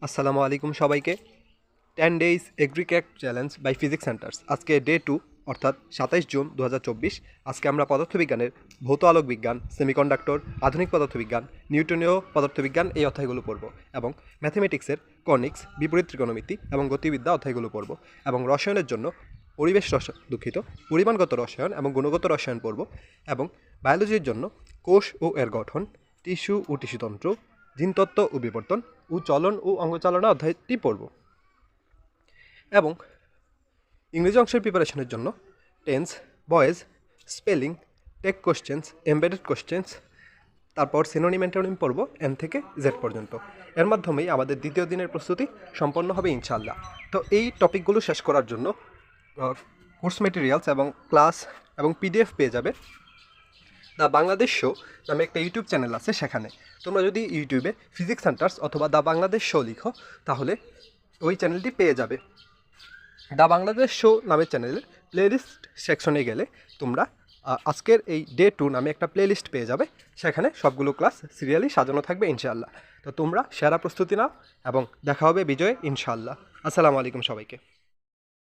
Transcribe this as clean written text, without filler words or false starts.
আসসালামু আলাইকুম সবাইকে। 10 ডেইজ এগ্রিক্যাক চ্যালেঞ্জ বাই ফিজিক্স সেন্টার্স আজকে ডে 2 অর্থাৎ 27 জুন 2024। আজকে আমরা পদার্থবিজ্ঞানের ভৌত আলোক বিজ্ঞান, সেমিকন্ডাক্টর, আধুনিক পদার্থবিজ্ঞান, নিউটনীয় পদার্থবিজ্ঞান এই অধ্যায়গুলো পড়ব এবং ম্যাথমেটিক্সের কনিক্স, বিপরীত ত্রিকোণমিতি এবং গতিবিদ্যা অধ্যায়গুলো পড়ব এবং রসায়নের জন্য পরিমাণগত রসায়ন এবং গুণগত রসায়ন পড়ব এবং বায়োলজির জন্য কোষ ও এর গঠন, টিস্যু ও টিস্যুতন্ত্র, জিনতত্ত্ব ও বিবর্তন ও চলন ও অঙ্গচালনা অধ্যায়টি পড়ব এবং ইংরেজি অংশের প্রিপারেশনের জন্য tense, voice, spelling, tag questions, embedded questions, তারপর সিনোনিম অ্যান্টোনিম পড়ব এন থেকে জেড পর্যন্ত। এর মাধ্যমেই আমাদের দ্বিতীয় দিনের প্রস্তুতি সম্পন্ন হবে ইনশাআল্লাহ। তো এই টপিকগুলো শেষ করার জন্য কোর্স মেটেরিয়ালস এবং ক্লাস এবং পিডিএফ পেয়ে যাবে দ্য বাংলাদেশ শো নামে একটা ইউটিউব চ্যানেল আছে। সেখানে তোমরা যদি ইউটিউবে ফিজিক্স সেন্টার্স অথবা দ্য বাংলাদেশ শো লিখো তাহলে ওই চ্যানেলটি পেয়ে যাবে। দ্য বাংলাদেশ শো নামের চ্যানেলের প্লেলিস্ট সেকশনে গেলে তোমরা আজকের এই ডে 2 নামে একটা প্লেলিস্ট পেয়ে যাবে। সেখানে সবগুলো ক্লাস সিরিয়ালি সাজানো থাকবে ইনশাআল্লাহ। তো তোমরা সেরা প্রস্তুতি নাও এবং দেখা হবে বিজয়ে ইনশাআল্লাহ। আসসালামু আলাইকুম সবাইকে।